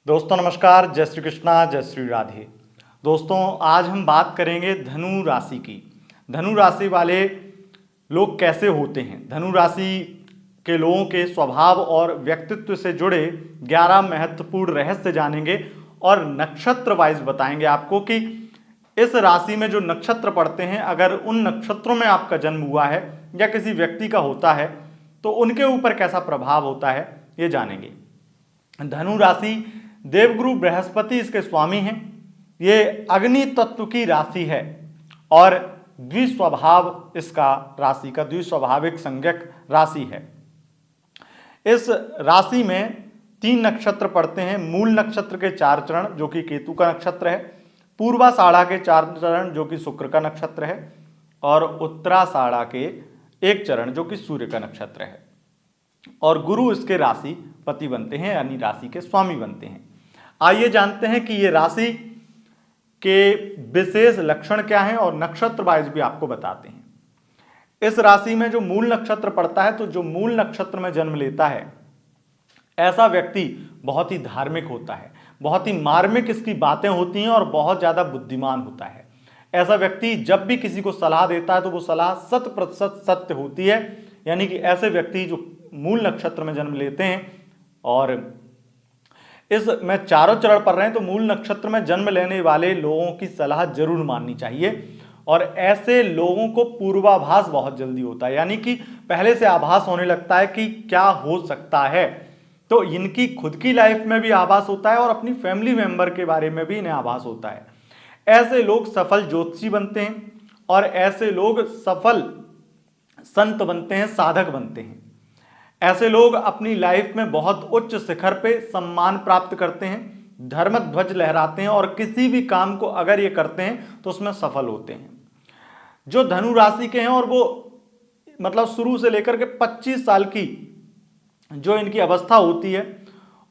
दोस्तों नमस्कार, जय श्री कृष्णा, जय श्री राधे। दोस्तों आज हम बात करेंगे धनु राशि की। धनु राशि वाले लोग कैसे होते हैं, धनु राशि के लोगों के स्वभाव और व्यक्तित्व से जुड़े 11 महत्वपूर्ण रहस्य जानेंगे और नक्षत्र वाइज बताएंगे आपको कि इस राशि में जो नक्षत्र पड़ते हैं, अगर उन नक्षत्रों में आपका जन्म हुआ है या किसी व्यक्ति का होता है तो उनके ऊपर कैसा प्रभाव होता है ये जानेंगे। धनु राशि देवगुरु बृहस्पति इसके स्वामी हैं। ये अग्नि तत्व की राशि है और द्विस्वभाव इसका राशि का द्विस्वाभाविक संज्ञक राशि है। इस राशि में 3 नक्षत्र पड़ते हैं। मूल नक्षत्र के 4 चरण जो कि केतु का नक्षत्र है, पूर्वाषाढ़ा के 4 चरण जो कि शुक्र का नक्षत्र है और उत्तराषाढ़ा के 1 चरण जो कि सूर्य का नक्षत्र है। और गुरु इसके राशि पति बनते हैं, यानी राशि के स्वामी बनते हैं। आइए जानते हैं कि ये राशि के विशेष लक्षण क्या हैं और नक्षत्र वाइज भी आपको बताते हैं। इस राशि में जो मूल नक्षत्र पड़ता है, तो जो मूल नक्षत्र में जन्म लेता है ऐसा व्यक्ति बहुत ही धार्मिक होता है, बहुत ही मार्मिक इसकी बातें होती हैं और बहुत ज्यादा बुद्धिमान होता है। ऐसा व्यक्ति जब भी किसी को सलाह देता है तो वो सलाह 100% सत्य होती है। यानी कि ऐसे व्यक्ति जो मूल नक्षत्र में जन्म लेते हैं, और इस में चारों चरण पढ़ रहे हैं तो मूल नक्षत्र में जन्म लेने वाले लोगों की सलाह जरूर माननी चाहिए। और ऐसे लोगों को पूर्वाभास बहुत जल्दी होता है, यानी कि पहले से आभास होने लगता है कि क्या हो सकता है। तो इनकी खुद की लाइफ में भी आभास होता है और अपनी फैमिली मेंबर के बारे में भी इन्हें आभास होता है। ऐसे लोग सफल ज्योतिषी बनते हैं और ऐसे लोग सफल संत बनते हैं, साधक बनते हैं। ऐसे लोग अपनी लाइफ में बहुत उच्च शिखर पे सम्मान प्राप्त करते हैं, धर्म ध्वज लहराते हैं और किसी भी काम को अगर ये करते हैं तो उसमें सफल होते हैं। जो धनु राशि के हैं और वो मतलब शुरू से लेकर के 25 साल की जो इनकी अवस्था होती है,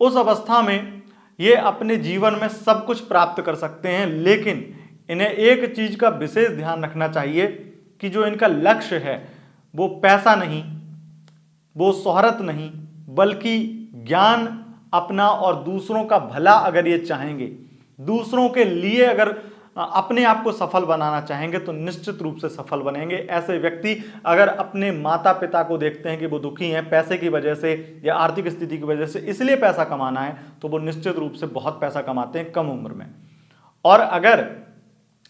उस अवस्था में ये अपने जीवन में सब कुछ प्राप्त कर सकते हैं। लेकिन इन्हें एक चीज का विशेष ध्यान रखना चाहिए कि जो इनका लक्ष्य है वो पैसा नहीं, वो शोहरत नहीं, बल्कि ज्ञान अपना और दूसरों का भला अगर ये चाहेंगे, दूसरों के लिए अगर अपने आप को सफल बनाना चाहेंगे तो निश्चित रूप से सफल बनेंगे। ऐसे व्यक्ति अगर अपने माता पिता को देखते हैं कि वो दुखी हैं पैसे की वजह से या आर्थिक स्थिति की वजह से, इसलिए पैसा कमाना है, तो वो निश्चित रूप से बहुत पैसा कमाते हैं कम उम्र में। और अगर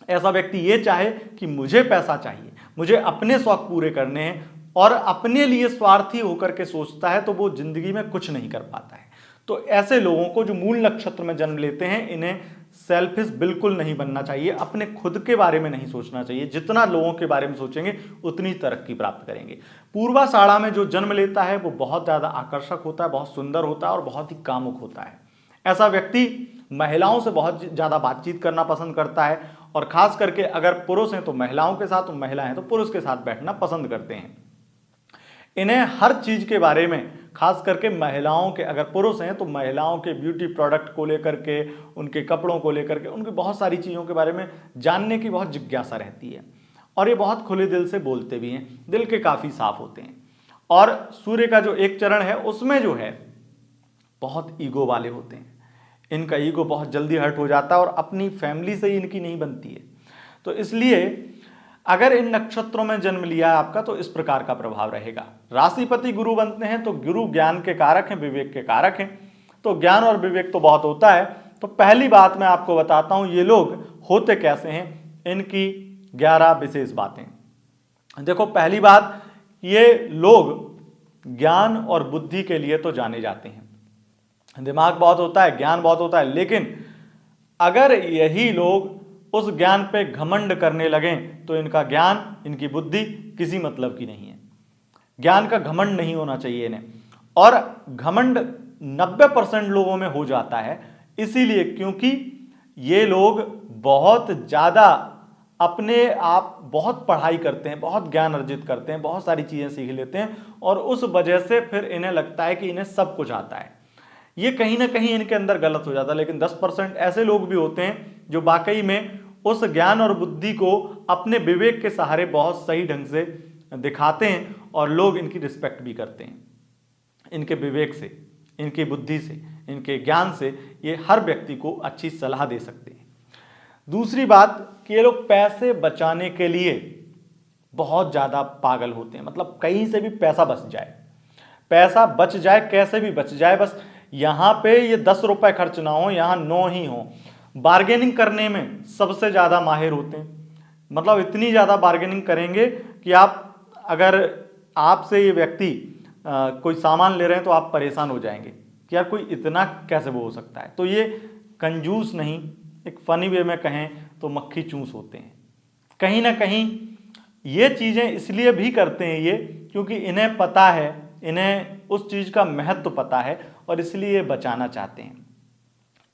ऐसा व्यक्ति ये चाहे कि मुझे पैसा चाहिए, मुझे अपने शौक पूरे करने हैं और अपने लिए स्वार्थी होकर के सोचता है, तो वो जिंदगी में कुछ नहीं कर पाता है। तो ऐसे लोगों को जो मूल नक्षत्र में जन्म लेते हैं, इन्हें सेल्फिश बिल्कुल नहीं बनना चाहिए, अपने खुद के बारे में नहीं सोचना चाहिए। जितना लोगों के बारे में सोचेंगे उतनी तरक्की प्राप्त करेंगे। पूर्वाषाढ़ा में जो जन्म लेता है वो बहुत ज्यादा आकर्षक होता है, बहुत सुंदर होता है और बहुत ही कामुक होता है। ऐसा व्यक्ति महिलाओं से बहुत ज्यादा बातचीत करना पसंद करता है और खास करके अगर पुरुष हैं तो महिलाओं के साथ, महिला हैं तो पुरुष के साथ बैठना पसंद करते हैं। इन्हें हर चीज के बारे में, खास करके महिलाओं के, अगर पुरुष हैं तो महिलाओं के ब्यूटी प्रोडक्ट को लेकर के, उनके कपड़ों को लेकर के, उनकी बहुत सारी चीज़ों के बारे में जानने की बहुत जिज्ञासा रहती है। और ये बहुत खुले दिल से बोलते भी हैं, दिल के काफ़ी साफ होते हैं। और सूर्य का जो 1 चरण है उसमें जो है बहुत ईगो वाले होते हैं। इनका ईगो बहुत जल्दी हर्ट हो जाता है और अपनी फैमिली से ही इनकी नहीं बनती है। तो इसलिए अगर इन नक्षत्रों में जन्म लिया है आपका तो इस प्रकार का प्रभाव रहेगा। राशिपति गुरु बनते हैं तो गुरु ज्ञान के कारक हैं, विवेक के कारक हैं। तो ज्ञान और विवेक तो बहुत होता है। तो पहली बात मैं आपको बताता हूं ये लोग होते कैसे हैं, इनकी 11 विशेष बातें। देखो, पहली बात, ये लोग ज्ञान और बुद्धि के लिए तो जाने जाते हैं। दिमाग बहुत होता है, ज्ञान बहुत होता है, लेकिन अगर यही लोग उस ज्ञान पे घमंड करने लगें तो इनका ज्ञान, इनकी बुद्धि किसी मतलब की नहीं है। ज्ञान का घमंड नहीं होना चाहिए इन्हें। और घमंड 90% लोगों में हो जाता है, इसीलिए क्योंकि ये लोग बहुत ज्यादा अपने आप बहुत पढ़ाई करते हैं, बहुत ज्ञान अर्जित करते हैं, बहुत सारी चीजें सीख लेते हैं और उस वजह से फिर इन्हें लगता है कि इन्हें सब कुछ आता है। ये कहीं ना कहीं इनके अंदर गलत हो जाता है। लेकिन 10% ऐसे लोग भी होते हैं जो वाकई में उस ज्ञान और बुद्धि को अपने विवेक के सहारे बहुत सही ढंग से दिखाते हैं और लोग इनकी रिस्पेक्ट भी करते हैं, इनके विवेक से, इनकी बुद्धि से, इनके ज्ञान से ये हर व्यक्ति को अच्छी सलाह दे सकते हैं। दूसरी बात कि ये लोग पैसे बचाने के लिए बहुत ज़्यादा पागल होते हैं, मतलब कहीं से भी पैसा बच जाए, पैसा बच जाए, कैसे भी बच जाए, बस यहाँ पे ये 10 रुपए खर्च ना हो, यहाँ 9 ही हो। बार्गेनिंग करने में सबसे ज़्यादा माहिर होते हैं, मतलब इतनी ज़्यादा बार्गेनिंग करेंगे कि आप, अगर आपसे ये व्यक्ति कोई सामान ले रहे हैं तो आप परेशान हो जाएंगे कि यार कोई इतना कैसे वो हो सकता है। तो ये कंजूस नहीं, एक फ़नी वे में कहें तो मक्खी चूस होते हैं। कहीं ना कहीं ये चीज़ें इसलिए भी करते हैं ये, क्योंकि इन्हें पता है, इन्हें उस चीज़ का महत्व पता है और इसलिए बचाना चाहते हैं।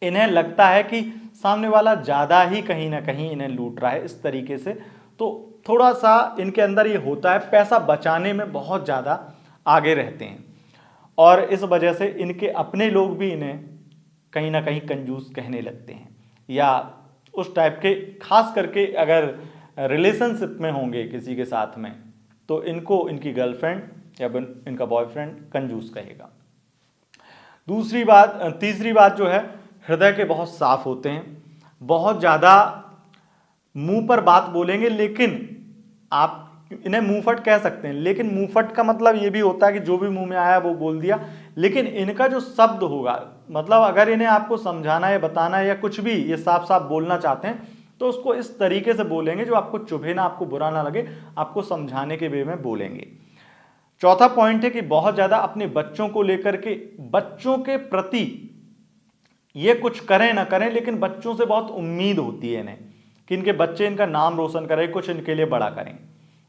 इन्हें लगता है कि सामने वाला ज़्यादा ही कहीं ना कहीं इन्हें लूट रहा है इस तरीके से, तो थोड़ा सा इनके अंदर ये होता है, पैसा बचाने में बहुत ज़्यादा आगे रहते हैं और इस वजह से इनके अपने लोग भी इन्हें कहीं ना कहीं कंजूस कहने लगते हैं, या उस टाइप के, खास करके अगर रिलेशनशिप में होंगे किसी के साथ में तो इनको इनकी गर्लफ्रेंड या इनका बॉयफ्रेंड कंजूस कहेगा। तीसरी बात जो है, हृदय के बहुत साफ होते हैं, बहुत ज़्यादा मुंह पर बात बोलेंगे, लेकिन आप इन्हें मुंहफट कह सकते हैं, लेकिन मुंहफट का मतलब ये भी होता है कि जो भी मुंह में आया वो बोल दिया, लेकिन इनका जो शब्द होगा, मतलब अगर इन्हें आपको समझाना है, बताना है या कुछ भी ये साफ साफ बोलना चाहते हैं तो उसको इस तरीके से बोलेंगे जो आपको चुभे ना, आपको बुरा ना लगे, आपको समझाने के वे में बोलेंगे। चौथा पॉइंट है कि बहुत ज़्यादा अपने बच्चों को लेकर के, बच्चों के प्रति ये कुछ करें ना करें लेकिन बच्चों से बहुत उम्मीद होती है इन्हें कि इनके बच्चे इनका नाम रोशन करें, कुछ इनके लिए बड़ा करें,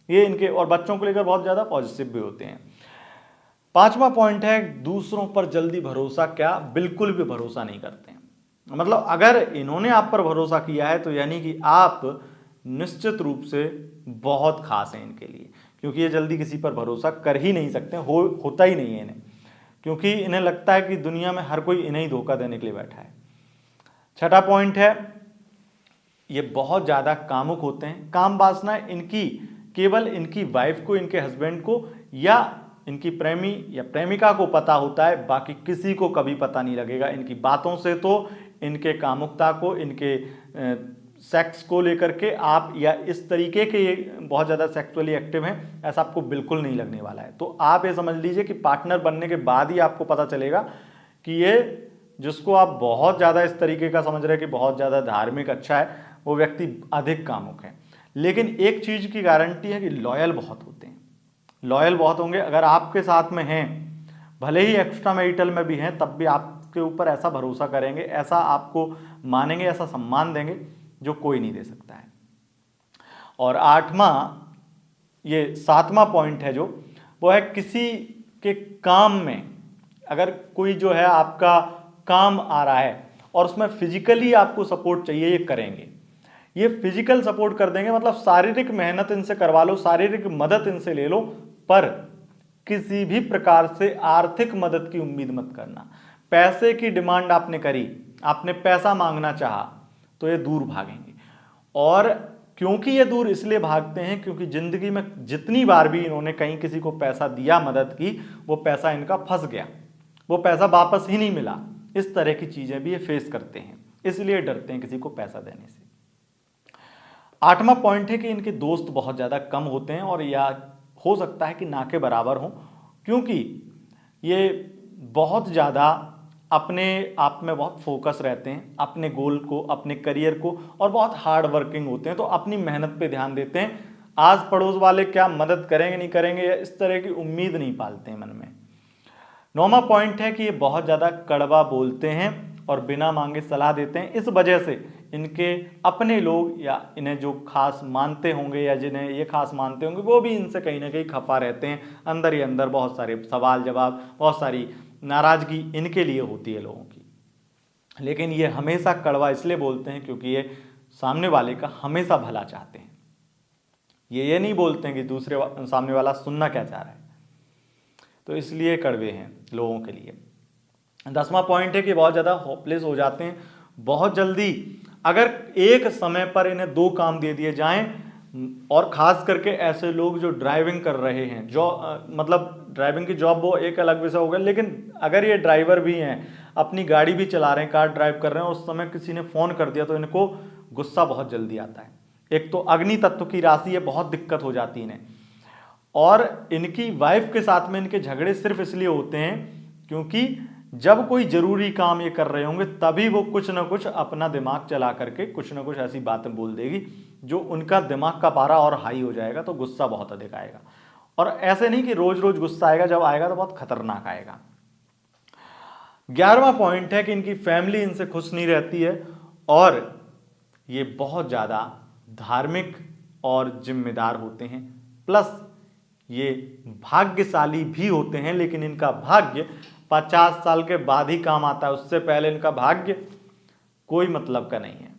ये इनके, और बच्चों को लेकर बहुत ज़्यादा पॉजिटिव भी होते हैं। पांचवा पॉइंट है, दूसरों पर जल्दी भरोसा, क्या बिल्कुल भी भरोसा नहीं करते हैं। मतलब अगर इन्होंने आप पर भरोसा किया है तो यानी कि आप निश्चित रूप से बहुत खास हैं इनके लिए, क्योंकि ये जल्दी किसी पर भरोसा कर ही नहीं सकते, होता ही नहीं है इन्हें, क्योंकि इन्हें लगता है कि दुनिया में हर कोई इन्हें ही धोखा देने के लिए बैठा है। छठा पॉइंट है, ये बहुत ज़्यादा कामुक होते हैं। काम वासना इनकी केवल इनकी वाइफ को, इनके हस्बैंड को या इनकी प्रेमी या प्रेमिका को पता होता है, बाकी किसी को कभी पता नहीं लगेगा। इनकी बातों से तो इनके कामुकता को, इनके सेक्स को लेकर के आप, या इस तरीके के ये बहुत ज़्यादा सेक्सुअली एक्टिव हैं, ऐसा आपको बिल्कुल नहीं लगने वाला है। तो आप ये समझ लीजिए कि पार्टनर बनने के बाद ही आपको पता चलेगा कि ये, जिसको आप बहुत ज़्यादा इस तरीके का समझ रहे हैं कि बहुत ज़्यादा धार्मिक अच्छा है, वो व्यक्ति अधिक कामुक है। लेकिन एक चीज़ की गारंटी है कि लॉयल बहुत होते हैं, लॉयल बहुत होंगे। अगर आपके साथ में हैं, भले ही एक्स्ट्रा मैरिटल में भी हैं, तब भी आपके ऊपर ऐसा भरोसा करेंगे, ऐसा आपको मानेंगे, ऐसा सम्मान देंगे जो कोई नहीं दे सकता है। और सातवां पॉइंट है जो, वो है किसी के काम में, अगर कोई जो है आपका काम आ रहा है और उसमें फिजिकली आपको सपोर्ट चाहिए, ये करेंगे, ये फिजिकल सपोर्ट कर देंगे, मतलब शारीरिक मेहनत इनसे करवा लो, शारीरिक मदद इनसे ले लो, पर किसी भी प्रकार से आर्थिक मदद की उम्मीद मत करना। पैसे की डिमांड आपने करी, आपने पैसा मांगना चाहा, तो ये दूर भागेंगे। और क्योंकि ये दूर इसलिए भागते हैं क्योंकि जिंदगी में जितनी बार भी इन्होंने कहीं किसी को पैसा दिया, मदद की, वो पैसा इनका फंस गया, वो पैसा वापस ही नहीं मिला। इस तरह की चीजें भी ये फेस करते हैं, इसलिए डरते हैं किसी को पैसा देने से। आठवां पॉइंट है कि इनके दोस्त बहुत ज़्यादा कम होते हैं, और या हो सकता है कि ना के बराबर हों, क्योंकि ये बहुत ज़्यादा अपने आप में बहुत फोकस रहते हैं, अपने गोल को, अपने करियर को, और बहुत हार्ड वर्किंग होते हैं, तो अपनी मेहनत पे ध्यान देते हैं। आस पड़ोस वाले क्या मदद करेंगे नहीं करेंगे, इस तरह की उम्मीद नहीं पालते हैं मन में। 9वां पॉइंट है कि ये बहुत ज़्यादा कड़वा बोलते हैं और बिना मांगे सलाह देते हैं। इस वजह से इनके अपने लोग, या इन्हें जो खास मानते होंगे या जिन्हें ये खास मानते होंगे, वो भी इनसे कहीं ना कहीं खफा रहते हैं। अंदर ही अंदर बहुत सारे सवाल जवाब, बहुत सारी नाराज़गी इनके लिए होती है लोगों की। लेकिन ये हमेशा कड़वा इसलिए बोलते हैं क्योंकि ये सामने वाले का हमेशा भला चाहते हैं। ये नहीं बोलते हैं कि सामने वाला सुनना क्या चाह रहा है, तो इसलिए कड़वे हैं लोगों के लिए। 10वां पॉइंट है कि बहुत ज़्यादा होपलेस हो जाते हैं बहुत जल्दी। अगर एक समय पर इन्हें 2 काम दे दिए जाएं, और ख़ास करके ऐसे लोग जो ड्राइविंग कर रहे हैं, जो मतलब ड्राइविंग की जॉब वो एक अलग विषय होगा, लेकिन अगर ये ड्राइवर भी हैं, अपनी गाड़ी भी चला रहे हैं, कार ड्राइव कर रहे हैं, उस समय किसी ने फ़ोन कर दिया तो इनको गुस्सा बहुत जल्दी आता है। एक तो अग्नि तत्व की राशि है, बहुत दिक्कत हो जाती है इन्हें। और इनकी वाइफ के साथ में इनके झगड़े सिर्फ इसलिए होते हैं क्योंकि जब कोई जरूरी काम ये कर रहे होंगे तभी वो कुछ ना कुछ अपना दिमाग चला करके कुछ ना कुछ ऐसी बातें बोल देगी जो उनका दिमाग का पारा और हाई हो जाएगा, तो गुस्सा बहुत अधिक आएगा। और ऐसे नहीं कि रोज रोज गुस्सा आएगा, जब आएगा तो बहुत खतरनाक आएगा। 11वां पॉइंट है कि इनकी फैमिली इनसे खुश नहीं रहती है और ये बहुत ज़्यादा धार्मिक और जिम्मेदार होते हैं, प्लस ये भाग्यशाली भी होते हैं, लेकिन इनका भाग्य 50 साल के बाद ही काम आता है। उससे पहले इनका भाग्य कोई मतलब का नहीं है,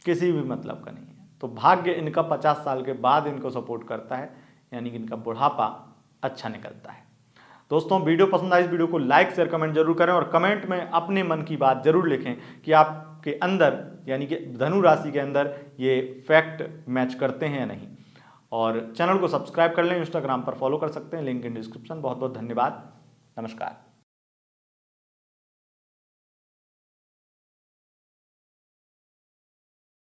किसी भी मतलब का नहीं है। तो भाग्य इनका 50 साल के बाद इनको सपोर्ट करता है, यानी कि इनका बुढ़ापा अच्छा निकलता है। दोस्तों, वीडियो पसंद आए इस वीडियो को लाइक शेयर कमेंट जरूर करें और कमेंट में अपने मन की बात जरूर लिखें कि आपके अंदर यानी कि धनु राशि के अंदर ये फैक्ट मैच करते हैं या नहीं। और चैनल को सब्सक्राइब कर लें, इंस्टाग्राम पर फॉलो कर सकते हैं, लिंक इन डिस्क्रिप्शन। बहुत बहुत धन्यवाद, नमस्कार।